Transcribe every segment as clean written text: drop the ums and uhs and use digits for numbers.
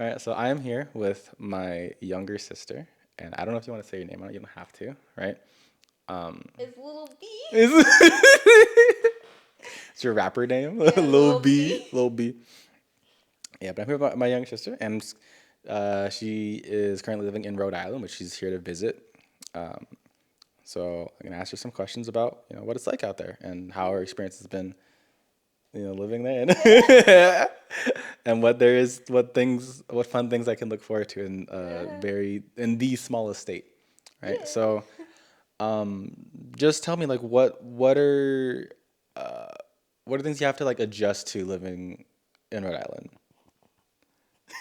All right, so I am here with my younger sister, and I don't know if you want to say your name. You don't have to, right? Um, It's Little B. is it's your rapper name, Yeah, Lil Little B, B. Lil B. Yeah, but I'm here with my younger sister, and she is currently living in Rhode Island, which she's here to visit. Um, so I'm gonna ask her some questions about what it's like out there and how her experience has been, living there, and what fun things I can look forward to in in the smallest state, right? Yeah. So just tell me like uh, what are things you have to like adjust to living in Rhode Island?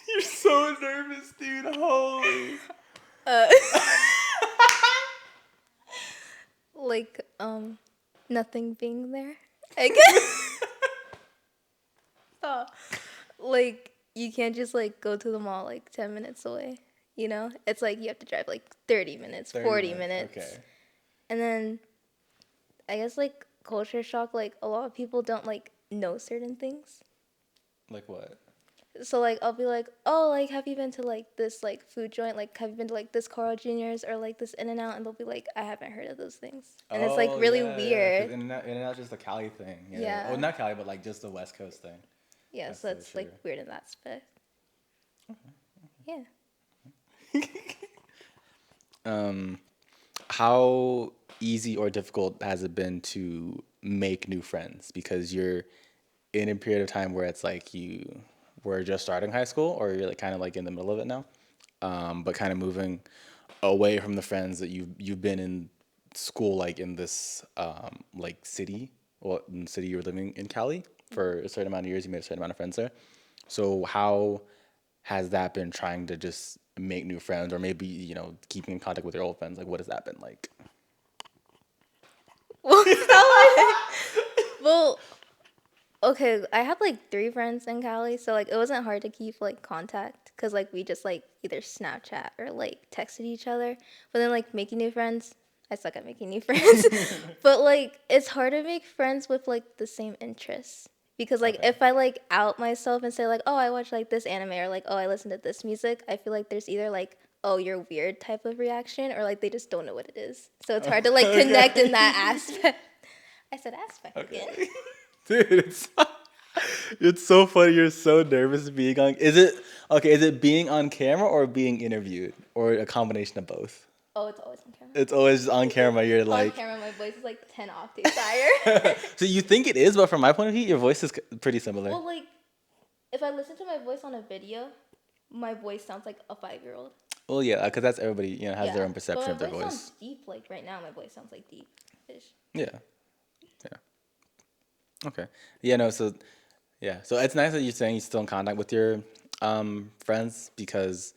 You're so nervous, dude. Holy. Uh, like, nothing being there. I guess. Oh, like, you can't just, like, go to the mall, like, 10 minutes away. You know? It's like you have to drive, like, 30 minutes, 30 40 minutes. minutes. Okay. And then, I guess, like, culture shock, like, a lot of people don't, like, know certain things. Like what? So like I'll be like, oh, like have you been to like this like food joint? Like have you been to like this Carl Jr.'s or like this In and Out? And they'll be like, I haven't heard of those things. And it's like Oh really yeah. Because weird. In-N-Out's just a Cali thing. Yeah. Oh, Yeah. not Cali, but like just the West Coast thing. Yeah, That's so so it's true. like weird in that aspect. Yeah. Um, how easy or difficult has it been to make new friends? Because you're in a period of time where it's like you were just starting high school, or you're like kind of like in the middle of it now, but kind of moving away from the friends that you've been in school, like in this like city, well, in the city you were living in Cali for a certain amount of years. You made a certain amount of friends there. So how has that been trying to just make new friends, or maybe keeping in contact with your old friends? Like, what has that been like? Well, it's not like well, okay, I have like three friends in Cali, so like it wasn't hard to keep like contact because like we just like either Snapchat or like texted each other. But then like making new friends, I suck at making new friends. But like it's hard to make friends with like the same interests because like Okay. if I like out myself and say like oh I watch like this anime or like oh I listen to this music, I feel like there's either like oh you're weird type of reaction or like they just don't know what it is. So it's hard to like connect in that Okay. aspect. I said aspect again. Okay. Dude, it's so funny. You're so nervous being on. Is it okay? Is it being on camera or being interviewed, or a combination of both? Oh, it's always on camera. It's always on camera. You're On like, camera, my voice is like 10 octaves higher. so you think it is, but from my point of view, your voice is pretty similar. Well, like, if I listen to my voice on a video, my voice sounds like a 5-year-old. Well, yeah, because that's everybody, has their Yeah. own But perception my of their voice sounds voice. deep. Like, right now, my voice sounds like deep fish. Yeah, yeah. Okay. Yeah, no, so yeah. So it's nice that you're saying you're still in contact with your friends because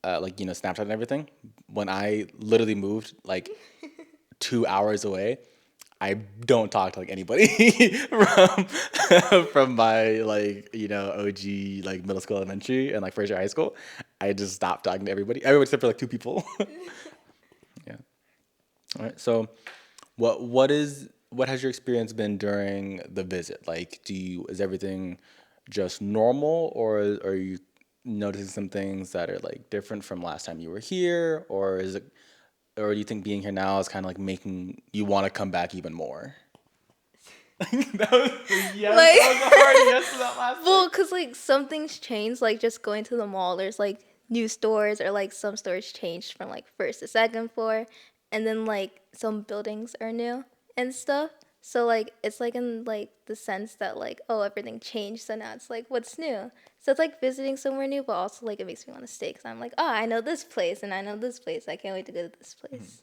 like Snapchat and everything. When I literally moved like 2 hours away, I don't talk to like anybody from from my like OG like middle school, elementary, and like first year high school. I just stopped talking to everybody except for like two people. Yeah. All right. So what has your experience been during the visit? Like, is everything just normal, or are you noticing some things that are like different from last time you were here, or do you think being here now is kind of like making you want to come back even more? That was yes. Like, That was a hard yes to that last thing. well, because, like, some things change. Like, just going to the mall, there's, like, new stores, or, like, some stores changed from, like, first to second floor. And then, like, some buildings are new and stuff. So, like, it's, like, in, like, the sense that, like, oh, everything changed. So now it's, like, what's new? So it's, like, visiting somewhere new, but also, like, it makes me want to stay because I'm, like, oh, I know this place and I know this place. I can't wait to go to this place.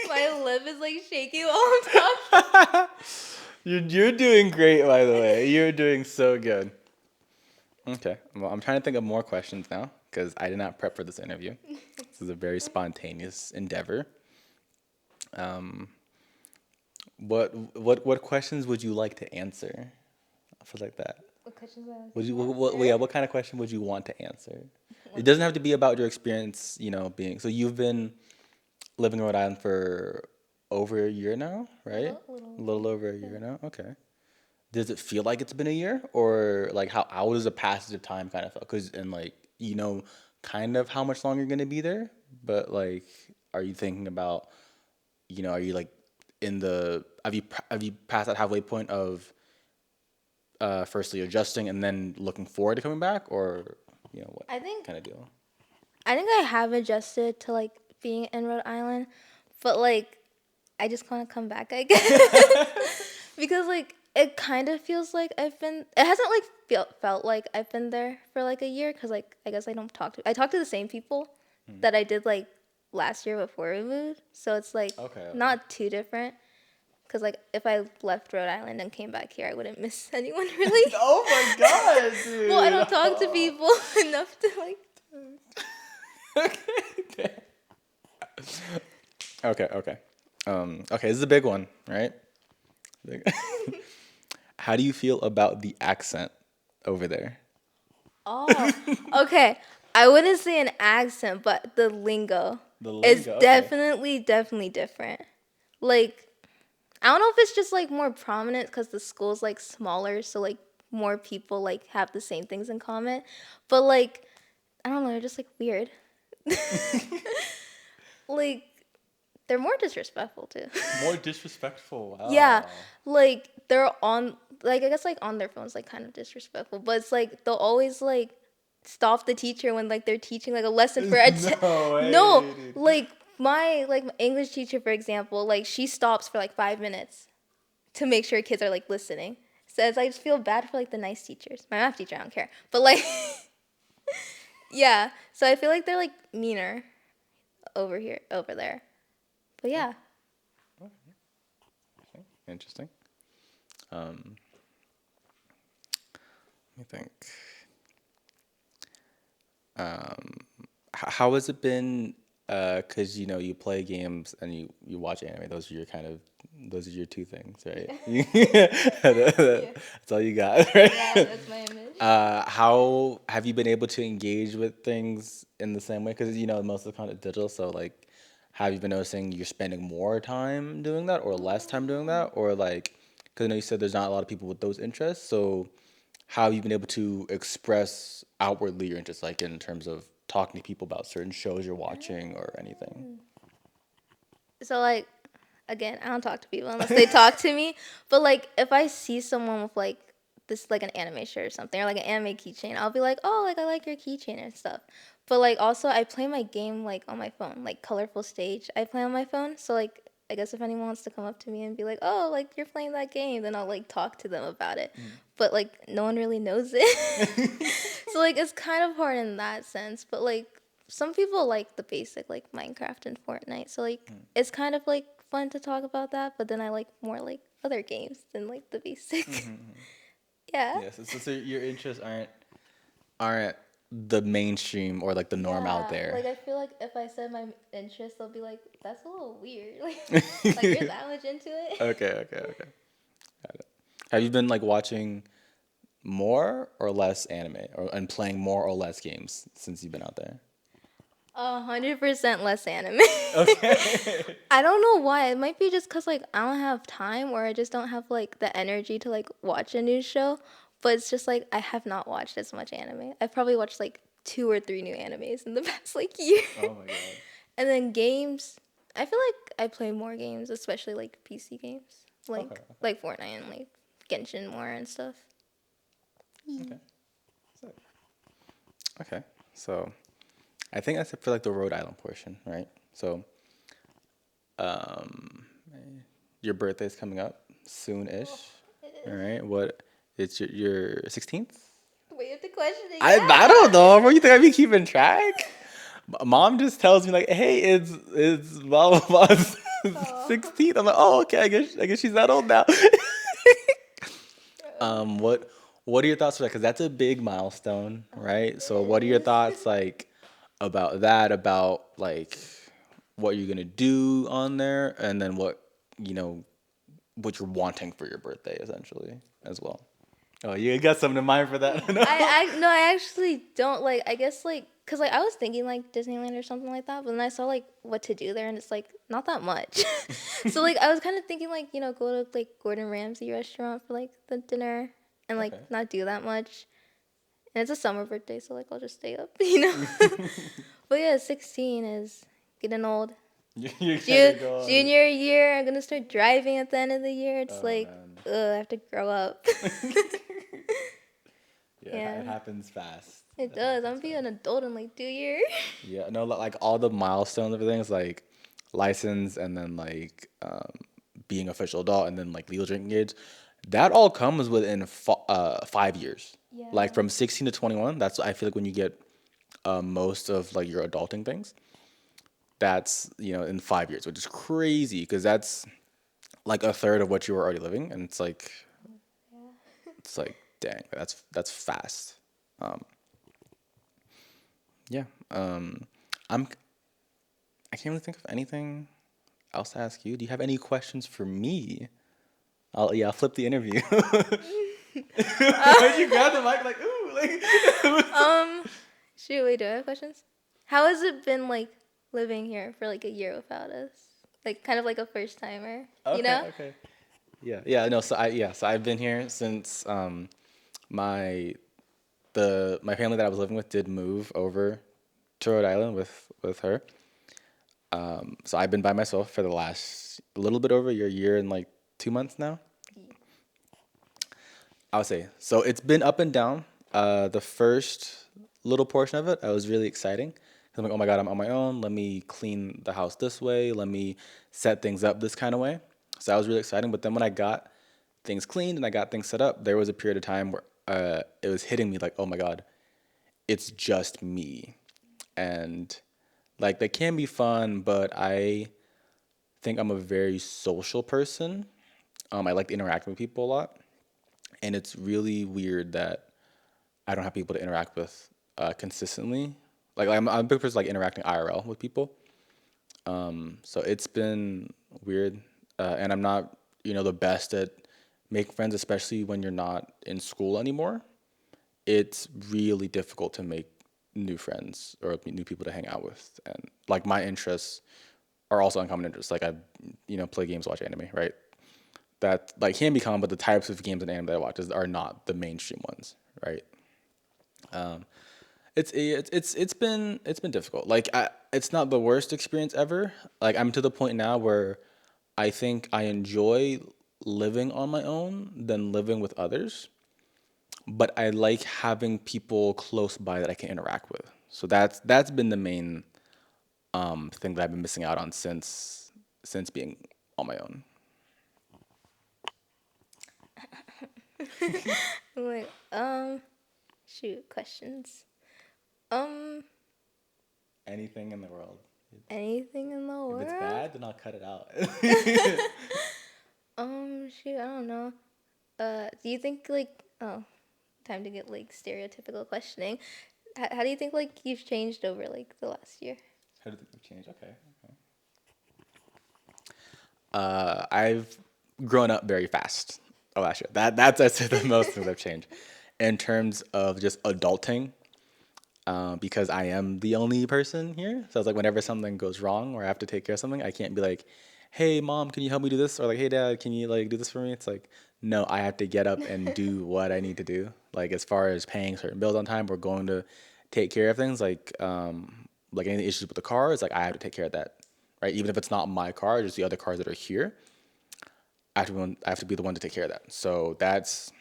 My lip is, like, shaking while I'm talking. You're doing great, by the way. You're doing so good. Okay. Well, I'm trying to think of more questions now because I did not prep for this interview. This is a very spontaneous endeavor. Um, what questions would you like to answer? I feel like that. What questions I Would you answer? yeah, what kind of question would you want to answer? It doesn't have to be about your experience, being so you've been living in Rhode Island for over a year now, right? Little, little A over. little over a Yeah. year now. Okay. does it feel like it's been a year, or like how does the passage of time kind of feel? Because and like kind of how much longer you're gonna be there, but like, are you thinking about are you like in the have you passed that halfway point of firstly adjusting and then looking forward to coming back, or what I think kind of deal? I think I have adjusted to like being in Rhode Island, but like I just want to come back, I guess, because like it kind of feels like I've been. It hasn't like felt like I've been there for like a year because like I guess I talk to the same people that I did like last year before we moved, so it's like Okay, okay. not too different. Cause like if I left Rhode Island and came back here, I wouldn't miss anyone really. Oh my god, dude. Well, I don't talk to people enough to like. Okay. Okay, okay. Okay, this is a big one, right? Big. How do you feel about the accent over there? Oh, okay. I wouldn't say an accent, but the lingo The is lingo, okay. definitely different. Like, I don't know if it's just like more prominent because the school's like smaller, so like more people like have the same things in common. But like, I don't know, they're just like weird. Like, they're more disrespectful too. More disrespectful. Yeah, Wow. like they're on like I guess like on their phones like kind of disrespectful, but it's like they'll always like stop the teacher when like they're teaching like a lesson for No no, way, dude. like my English teacher for example, like she stops for like 5 minutes to make sure kids are like listening. So I just feel bad for like the nice teachers. My math teacher, I don't care, but like yeah. So I feel like they're like meaner over there. But yeah. Interesting. Um, Let me think. How has it been? Cause you play games and you watch anime. Those are your two things, right? That's all you got, right? Yeah, that's my image. How have you been able to engage with things in the same way? Because most of the content digital. So like, have you been noticing you're spending more time doing that or less time doing that, or like, because I know you said there's not a lot of people with those interests. So how have you been able to express outwardly your interest, like in terms of talking to people about certain shows you're watching or anything? So like again, I don't talk to people unless they talk to me. But like if I see someone with like this like an anime shirt or something or like an anime keychain, I'll be like, oh, like I like your keychain and stuff. But like also I play my game like on my phone, like Colorful Stage. I play on my phone, so like I guess if anyone wants to come up to me and be like, oh, like you're playing that game, then I'll like talk to them about it. But like no one really knows it. So like it's kind of hard in that sense. But like some people like the basic like Minecraft and Fortnite. So like it's kind of like fun to talk about that, but then I like more like other games than like the basic. Yeah. Yes, so your interests aren't the mainstream or like the norm out Yeah. there. Like I feel like if I said my interests, they'll be like, that's a little weird. Like you're that much into it. Okay, okay, okay. Got it. Have you been like watching more or less anime, or and playing more or less games since you've been out there? 100% less anime. Okay. I don't know why. It might be just because like I don't have time or I just don't have like the energy to like watch a new show. But it's just like I have not watched as much anime. I've probably watched like 2 or 3 new animes in the past like year. Oh my god. And then games, I feel like I play more games, especially like PC games, Okay. like Fortnite and like Genshin more and stuff. Okay. So, okay. So I think that's it for like the Rhode Island portion, right? So um your birthday's coming up soon-ish. All right. What it's your 16th? Wait, you have to question it. I don't know. Bro, you think I'd be keeping track? Mom just tells me like, "Hey, it's blah blah blah 16th." I'm like, "Oh, okay. I guess she's that old now." What are your thoughts for that? Because that's a big milestone, right? So, what are your thoughts like about that? About like what you're gonna do on there, and then you know what you're wanting for your birthday, essentially, as well. Oh, you got something in mind for that? No? I no, I actually don't like. I guess like Cause like I was thinking like Disneyland or something like that, but then I saw like what to do there, and it's like not that much. So like I was kind of thinking like go to like Gordon Ramsay restaurant for like the dinner and like Okay. not do that much. And it's a summer birthday, so like I'll just stay up. But yeah, 16 is getting old. You're gonna go on. Junior year, I'm gonna start driving at the end of the year. It's Oh like, man. ugh, I have to grow up. Yeah, it Yeah, happens fast. it It does. I'm happens gonna be fast. an adult in like 2 years. Yeah, no, like all the milestones, everything's like license and then like being official adult and then like legal drinking age. That all comes within 5 years. Like Yeah. from 16 to 21, that's I feel like when you get most of like your adulting things. That's in 5 years, which is crazy because that's like a third of what you were already living, and it's like dang, that's fast. Um, yeah. I'm I can't really think of anything else to ask you. Do you have any questions for me? I'll flip the interview. Why'd you grab the mic like ooh like? Um, shoot, wait, do I have questions? How has it been like living here for like a year without us? Like kind of like a first timer, you Okay, know? okay. Yeah, no. So I've been here since my my family that I was living with did move over to Rhode Island with her. So I've been by myself for the last a little bit over a year and like 2 months now. I would say so. It's been up and down. The first little portion of it, I was really exciting. I'm like, oh my god, I'm on my own. Let me clean the house this way. Let me set things up this kind of way. So that was really exciting. But then when I got things cleaned and I got things set up, there was a period of time where it was hitting me like, oh my god, it's just me. And like they can be fun, but I think I'm a very social person. I like to interact with people a lot, and it's really weird that I don't have people to interact with consistently. Like I'm a big person like interacting IRL with people. So it's been weird, and I'm not the best at making friends, especially when you're not in school anymore. It's really difficult to make new friends or new people to hang out with, and like my interests are also uncommon interests. Like I play games, watch anime, right? That like can be common, but the types of games and anime that I watch are not the mainstream ones, right? It's been difficult. Like it's not the worst experience ever. Like I'm to the point now where I think I enjoy living on my own than living with others, but I like having people close by that I can interact with. So that's been the main thing that I've been missing out on since being on my own. I'm like, shoot, questions. Um, Anything in the world. anything in the If it's world? bad, then I'll cut it out. Shoot, I don't know. Do you think like, oh, time to get like stereotypical questioning. How do you think like you've changed over like the last year? How did it change? Okay. I've grown up very fast. Oh, last year. That's I'd say the most things I've changed in terms of just adulting. Because I am the only person here. So it's like whenever something goes wrong or I have to take care of something, I can't be like, "Hey, mom, can you help me do this?" Or like, "Hey, dad, can you like do this for me?" It's like, no, I have to get up and do what I need to do. Like as far as paying certain bills on time or going to take care of things, like any issues with the car, it's like I have to take care of that, right? Even if it's not my car, just the other cars that are here, I have to be the one to take care of that. So that's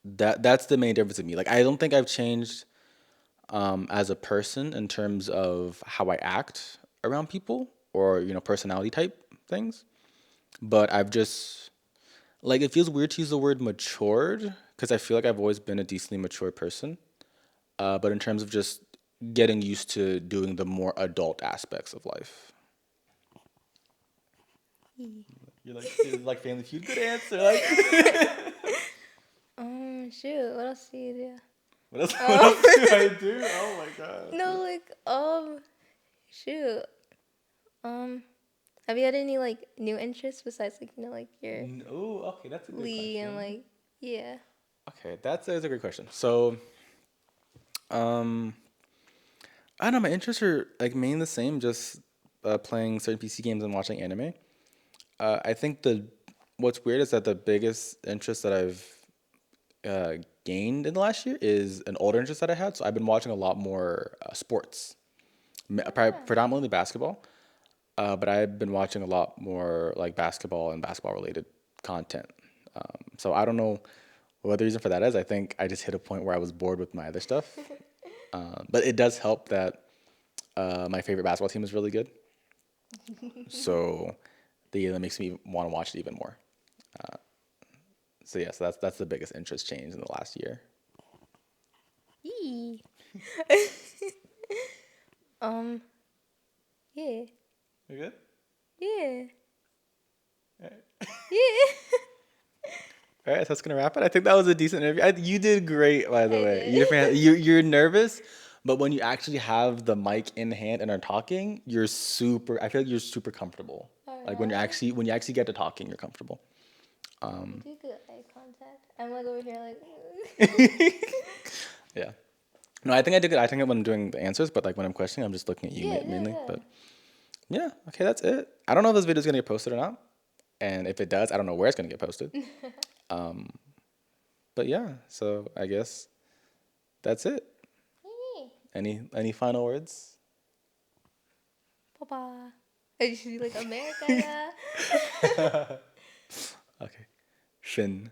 the main difference in me. Like I don't think I've changed as a person in terms of how I act around people or personality type things. But I've just like it feels weird to use the word matured because I feel like I've always been a decently mature person. But in terms of just getting used to doing the more adult aspects of life. You're like Family Feud. Good answer. Like, Shoot, what else do you do? what Um, else do I do? Oh my god. no, like, shoot. Um, have you had any like new interests besides like like your Oh, okay, that's a good Lee and question. like yeah. Okay, that's a great question. So, um, I don't know. My interests are like mainly the same. Just playing certain PC games and watching anime. I think the what's weird is that the biggest interest that I've gained in the last year is an older interest that I had. So I've been watching a lot more sports, Yeah. predominantly basketball. But I've been watching a lot more like basketball and basketball related content. So I don't know what the reason for that is. I think I just hit a point where I was bored with my other stuff. But it does help that my favorite basketball team is really good. So that makes me want to watch it even more. So yes, that's the biggest interest change in the last year. Yee. um. Yeah. You good? Yeah. Yeah. All right, so that's gonna wrap it. I think that was a decent interview. You did great, by the I way. did. You're nervous, but when you actually have the mic in hand and are talking, you're super. I feel like you're super comfortable. Like Alright. when you actually get to talking, you're comfortable. You do good eye contact. I'm like over here like. Yeah. No, I think I did good. I think when I'm doing the answers, but like when I'm questioning, I'm just looking at you Yeah, yeah, mainly. yeah. But yeah, okay, that's it. I don't know if this video is gonna get posted or not, and if it does, I don't know where it's gonna get posted. But yeah, so I guess that's it. Yay. Any final words? Papa. I just like America, yeah. Okay. Finn.